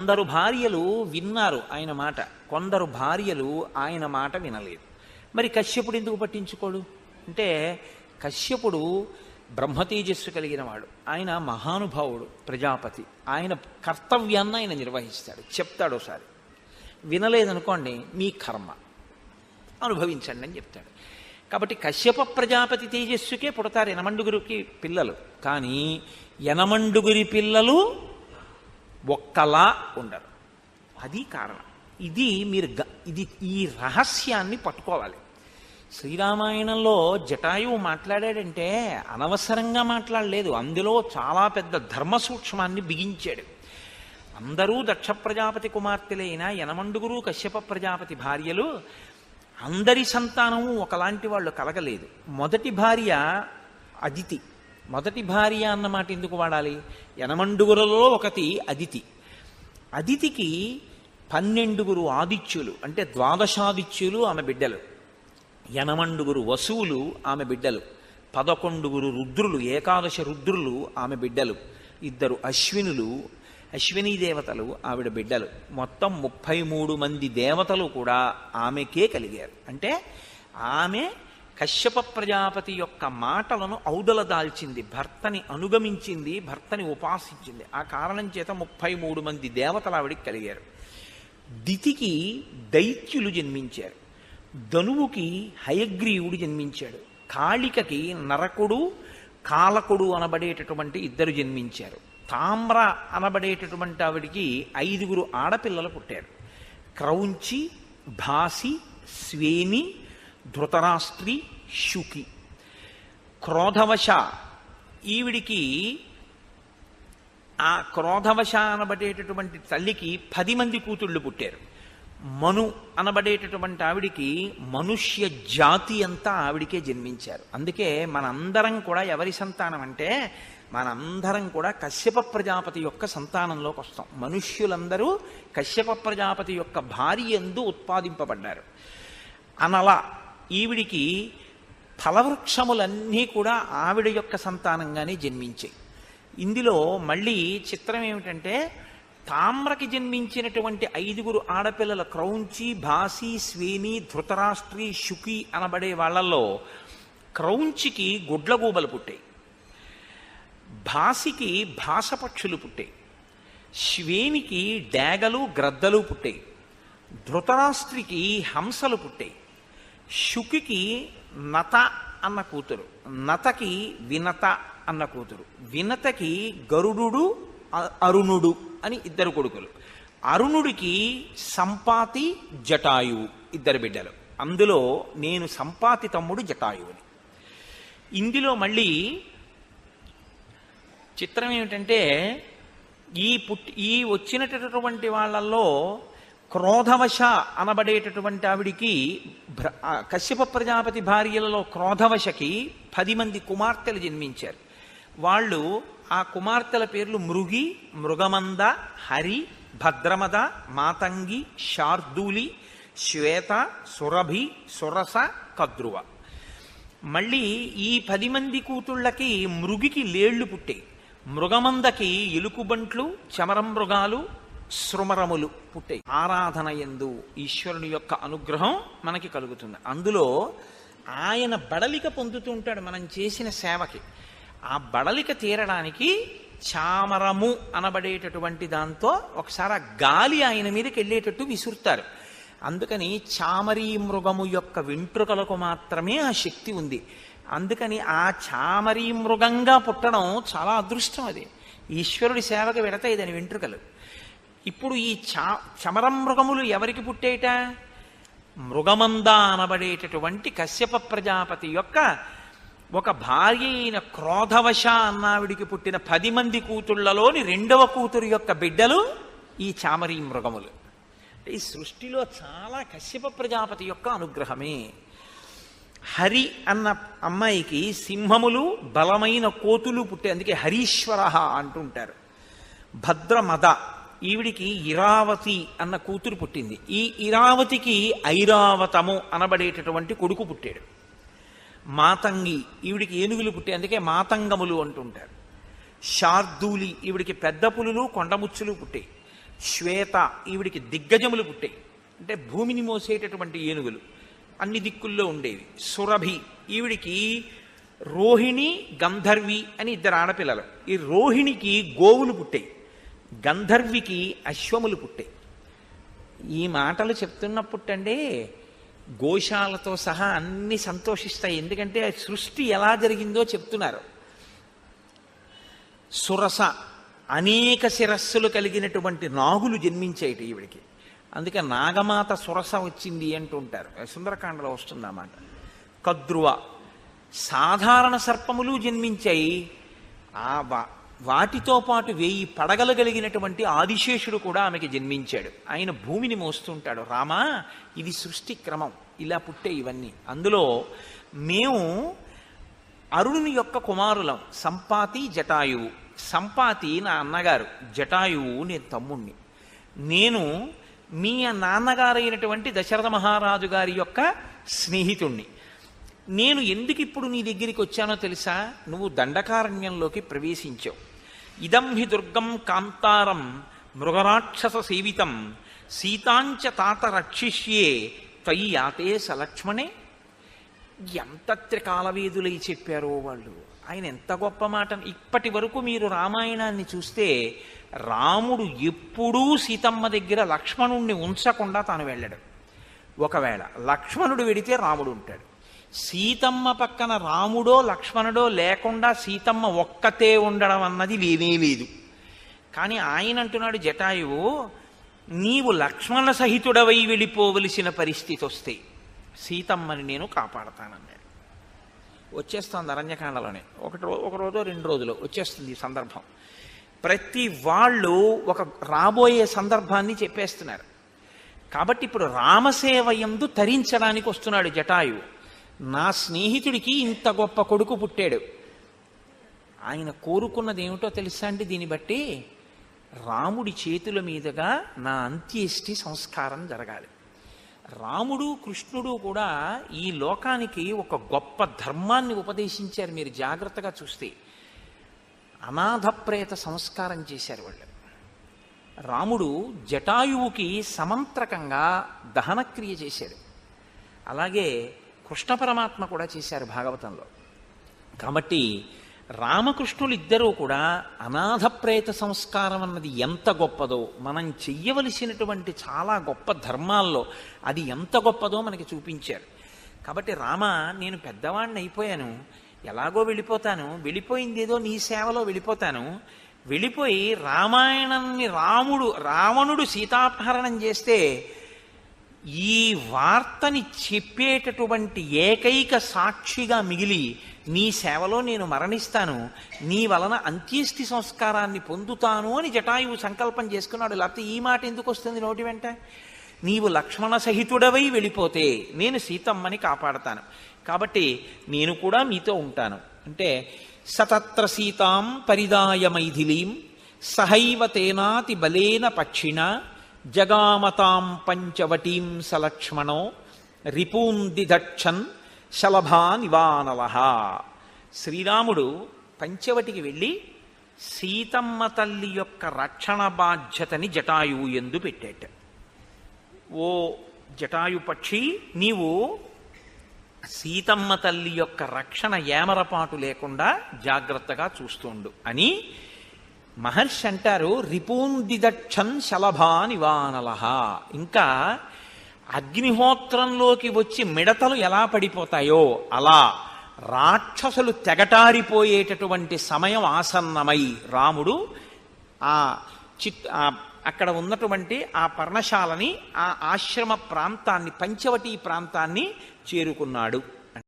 కొందరు భార్యలు విన్నారు ఆయన మాట, కొందరు భార్యలు ఆయన మాట వినలేదు. మరి కశ్యపుడు ఎందుకు పట్టించుకోడు అంటే, కశ్యపుడు బ్రహ్మతేజస్సు కలిగిన వాడు, ఆయన మహానుభావుడు, ప్రజాపతి. ఆయన కర్తవ్యాన్ని ఆయన నిర్వహిస్తాడు, చెప్తాడు. ఒకసారి వినలేదనుకోండి, మీ కర్మ అనుభవించండి అని చెప్తాడు. కాబట్టి కశ్యప ప్రజాపతి తేజస్సుకే పుడతారు యనమండుగురికి పిల్లలు, కానీ యనమండుగురి పిల్లలు ఒక్కలా ఉండరు. అది కారణం. ఇది మీరు ఈ రహస్యాన్ని పట్టుకోవాలి. శ్రీరామాయణంలో జటాయువు మాట్లాడాడంటే అనవసరంగా మాట్లాడలేదు, అందులో చాలా పెద్ద ధర్మ సూక్ష్మాన్ని బిగించాడు. అందరూ దక్ష ప్రజాపతి కుమార్తెలైన యనమండుగురు కశ్యప ప్రజాపతి భార్యలు, అందరి సంతానము ఒకలాంటి వాళ్ళు కలగలేదు. మొదటి భార్య అదితి. మొదటి భార్య అన్నమాట ఎందుకు వాడాలి? యనమండుగురులో ఒకటి అదితి. అదితికి 12 ఆదిత్యులు అంటే ద్వాదశాదిత్యులు ఆమె బిడ్డలు, యనమండుగురు వసువులు ఆమె బిడ్డలు, 11 రుద్రులు ఏకాదశ రుద్రులు ఆమె బిడ్డలు, 2 అశ్వినులు అశ్వినీ దేవతలు ఆవిడ బిడ్డలు. మొత్తం 33 మంది దేవతలు కూడా ఆమెకే కలిగారు. అంటే ఆమె కశ్యప ప్రజాపతి యొక్క మాటలను ఔదల దాల్చింది, భర్తని అనుగమించింది, భర్తని ఉపాసించింది. ఆ కారణం చేత 33 మంది దేవతలు ఆవిడికి కలిగారు. దితికి దైత్యులు జన్మించారు, ధనువుకి హయగ్రీవుడు జన్మించాడు, కాళికకి నరకుడు కాలకుడు అనబడేటటువంటి 2 జన్మించారు. తామ్ర అనబడేటటువంటి ఆవిడికి 5 ఆడపిల్లలు పుట్టారు. క్రౌంచి, భాసి, స్వేని, ధృతరాష్ట్రి, శుకి. క్రోధవశ ఈవిడికి, ఆ క్రోధవశ అనబడేటటువంటి తల్లికి 10 మంది కూతుళ్ళు పుట్టారు. మను అనబడేటటువంటి ఆవిడికి మనుష్య జాతి అంతా ఆవిడికే జన్మించారు. అందుకే మనందరం కూడా ఎవరి సంతానం అంటే, మనందరం కూడా కశ్యప ప్రజాపతి యొక్క సంతానంలోకి వస్తాం. మనుష్యులందరూ కశ్యప ప్రజాపతి యొక్క భార్యందు ఉత్పాదింపబడ్డారు. అనల ఈవిడికి ఫలవృక్షములన్నీ కూడా ఆవిడ యొక్క సంతానంగానే జన్మించాయి. ఇందులో మళ్ళీ చిత్రం ఏమిటంటే, తామ్రకి జన్మించినటువంటి 5 ఆడపిల్లల క్రౌంచి, భాసి, స్వేని, ధృతరాష్ట్రి, శుకి అనబడే వాళ్ళల్లో క్రౌంచికి గుడ్లగూబలు పుట్టాయి, భాసికి భాసపక్షులు పుట్టాయి, శ్వేనికి డేగలు గ్రద్దలు పుట్టాయి, ధృతరాష్ట్రికి హంసలు పుట్టాయి, శుకికి నత అన్న కూతురు, నతకి వినత అన్న కూతురు, వినతకి గరుడు అరుణుడు అని 2 కొడుకులు, అరుణుడికి సంపాతి జటాయువు 2 బిడ్డలు. అందులో నేను సంపాతి తమ్ముడు జటాయువుని. ఇందులో మళ్ళీ చిత్రం ఏమిటంటే, ఈ వచ్చినటువంటి వాళ్ళల్లో క్రోధవశ అనబడేటటువంటి ఆవిడికి, కశ్యప ప్రజాపతి భార్యలలో క్రోధవశకి 10 మంది కుమార్తెలు జన్మించారు. వాళ్ళు, ఆ కుమార్తెల పేర్లు మృగి, మృగమంద, హరి, భద్రమద, మాతంగి, శార్దూలి, శ్వేత, సురభి, సురస, కద్రువ. మళ్ళీ ఈ 10 మంది కూతుళ్ళకి మృగికి లేళ్లు పుట్టాయి, మృగమందకి ఎలుకుబంట్లు, చమరం మృగాలు, శృమరములు పుట్టాయి. ఆరాధన యందు ఈశ్వరుని యొక్క అనుగ్రహం మనకి కలుగుతుంది. అందులో ఆయన బడలిక పొందుతూ ఉంటాడు మనం చేసిన సేవకి. ఆ బడలిక తీరడానికి చామరము అనబడేటటువంటి దాంతో ఒకసారి ఆ గాలి ఆయన మీదకి వెళ్ళేటట్టు విసురుతారు. అందుకని చామరీ మృగము యొక్క వెంట్రుకలకు మాత్రమే ఆ శక్తి ఉంది. అందుకని ఆ చామరీ మృగంగా పుట్టడం చాలా అదృష్టం. అది ఈశ్వరుడి సేవకు వెడతాయి దాని వెంట్రుకలు. ఇప్పుడు ఈ చమరం మృగములు ఎవరికి పుట్టేట? మృగమంద అనబడేటటువంటి కశ్యప ప్రజాపతి యొక్క ఒక భార్య అయిన క్రోధవశ అన్నావిడికి పుట్టిన 10 మంది కూతుళ్లలోని 2వ కూతురు యొక్క బిడ్డలు ఈ చామరీ మృగములు. ఈ సృష్టిలో చాలా కశ్యప ప్రజాపతి యొక్క అనుగ్రహమే. హరి అన్న అమ్మాయికి సింహములు, బలమైన కోతులు పుట్టాయి, అందుకే హరీశ్వర అంటుంటారు. భద్రమద ఈవిడికి ఇరావతి అన్న కూతురు పుట్టింది. ఈ ఇరావతికి ఐరావతము అనబడేటటువంటి కొడుకు పుట్టాడు. మాతంగి ఈవిడికి ఏనుగులు పుట్టాయి, అందుకే మాతంగములు అంటుంటారు. శార్దూలి ఈవిడికి పెద్ద పులులు కొండముచ్చులు పుట్టాయి. శ్వేత ఈవిడికి దిగ్గజములు పుట్టాయి, అంటే భూమిని మోసేటటువంటి ఏనుగులు అన్ని దిక్కుల్లో ఉండేవి. సురభి ఈవిడికి రోహిణి గంధర్వి అని ఇద్దరు ఆడపిల్లలు. ఈ రోహిణికి గోవులు పుట్టాయి, గంధర్వికి అశ్వములు పుట్టాయి. ఈ మాటలు చెప్తున్నప్పుడండి గోశాలతో సహా అన్ని సంతోషిస్తాయి, ఎందుకంటే సృష్టి ఎలా జరిగిందో చెప్తున్నారు. సురస అనేక శిరస్సులు కలిగినటువంటి నాగులు జన్మించేటి ఈవిడికి, అందుకే నాగమాత సురస వచ్చింది అంటుంటారు, సుందరకాండలో వస్తుంది అన్నమాట. కద్రువ సాధారణ సర్పములు జన్మించాయి, వాటితో పాటు 1000 పడగలు కలిగినటువంటి ఆదిశేషుడు కూడా ఆమెకి జన్మించాడు. ఆయన భూమిని మోస్తుంటాడు. రామా, ఇది సృష్టి క్రమం, ఇలా పుట్టే ఇవన్నీ. అందులో మేము అరుణుని యొక్క కుమారులం, సంపాతి జటాయువు. సంపాతి నా అన్నగారు, జటాయువు నేను తమ్ముణ్ణి. నేను మీ నాన్నగారైనటువంటి దశరథ మహారాజు గారి యొక్క స్నేహితుణ్ణి. నేను ఎందుకు ఇప్పుడు నీ దగ్గరికి వచ్చానో తెలుసా? నువ్వు దండకారణ్యంలోకి ప్రవేశించావు. ఇదం హి దుర్గం కాంతారం మృగరాక్షస సేవితం సీతాంచ తాత రక్షిష్యే త్వయి యాతే సలక్ష్మణే. ఎంత త్రికాలవేదులై చెప్పారో వాళ్ళు. ఆయన ఎంత గొప్ప మాట. ఇప్పటి వరకు మీరు రామాయణాన్ని చూస్తే రాముడు ఎప్పుడూ సీతమ్మ దగ్గర లక్ష్మణుణ్ణి ఉంచకుండా తాను వెళ్ళడు. ఒకవేళ లక్ష్మణుడు వెడితే రాముడు ఉంటాడు. సీతమ్మ పక్కన రాముడో లక్ష్మణుడో లేకుండా సీతమ్మ ఒక్కతే ఉండడం అన్నది లేనే లేదు. కానీ ఆయన అంటున్నాడు, జటాయువు నీవు లక్ష్మణ సహితుడవై వెళ్ళిపోవలసిన పరిస్థితి వస్తే సీతమ్మని నేను కాపాడతానన్నాడు. వచ్చేస్తుంది అరణ్యకాండలోనే, ఒక రోజు 2 రోజులు వచ్చేస్తుంది ఈ సందర్భం. ప్రతి వాళ్ళు ఒక రాబోయే సందర్భాన్ని చెప్పేస్తున్నారు. కాబట్టి ఇప్పుడు రామసేవయందు తరించడానికి వస్తున్నాడు జటాయువు. నా స్నేహితుడికి ఇంత గొప్ప కొడుకు పుట్టాడు. ఆయన కోరుకున్నది ఏమిటో తెలుసా అండి? దీన్ని బట్టి రాముడి చేతుల మీదుగా నా అంత్యేష్టి సంస్కారం జరగాలి. రాముడు కృష్ణుడు కూడా ఈ లోకానికి ఒక గొప్ప ధర్మాన్ని ఉపదేశించారు. మీరు జాగ్రత్తగా చూస్తే అనాథ ప్రేత సంస్కారం చేశారు వాళ్ళు. రాముడు జటాయువుకి సమంత్రకంగా దహనక్రియ చేశాడు. అలాగే కృష్ణ పరమాత్మ కూడా చేశారు భాగవతంలో. కాబట్టి రామకృష్ణులు ఇద్దరూ కూడా అనాథ ప్రేత సంస్కారం అన్నది ఎంత గొప్పదో, మనం చెయ్యవలసినటువంటి చాలా గొప్ప ధర్మాల్లో అది ఎంత గొప్పదో మనకి చూపించారు. కాబట్టి రామ, నేను పెద్దవాడిని అయిపోయాను, ఎలాగో వెళ్ళిపోతాను, వెళ్ళిపోయింది ఏదో నీ సేవలో వెళ్ళిపోతాను. వెళ్ళిపోయి రామాయణాన్ని రావణుడు సీతాపహరణం చేస్తే ఈ వార్తని చెప్పేటటువంటి ఏకైక సాక్షిగా మిగిలి నీ సేవలో నేను మరణిస్తాను, నీ వలన అంత్యేష్టి సంస్కారాన్ని పొందుతాను అని జటాయువు సంకల్పం చేసుకున్నాడు. లేకపోతే ఈ మాట ఎందుకు వస్తుంది నోటి వెంట? నీవు లక్ష్మణ సహితుడవై వెళ్ళిపోతే నేను సీతమ్మని కాపాడతాను, కాబట్టి నేను కూడా మీతో ఉంటాను అంటే సతత్ర సీతాం పరిదాయ మైథిలీం సహైవ తేనాతి బలేన పక్షిణ జగామతాం పంచవటీం సలక్ష్మణో రిపూందిదక్షన్ శలభా నివానల. శ్రీరాముడు పంచవటికి వెళ్ళి సీతమ్మ తల్లి యొక్క రక్షణ బాధ్యతని జటాయువు యందు పెట్టేట. ఓ జటాయు పక్షి, నీవు సీతమ్మ తల్లి యొక్క రక్షణ ఏమరపాటు లేకుండా జాగ్రత్తగా చూస్తుండు అని మహర్షి అంటారు. రిపూందిదక్షన్ శలభా నివానల. ఇంకా అగ్నిహోత్రంలోకి వచ్చి మిడతలు ఎలా పడిపోతాయో అలా రాక్షసులు తెగటారిపోయేటటువంటి సమయం ఆసన్నమై రాముడు అక్కడ ఉన్నటువంటి ఆ పర్ణశాలని, ఆ ఆశ్రమ ప్రాంతాన్ని, పంచవటీ ప్రాంతాన్ని చేరుకున్నాడు.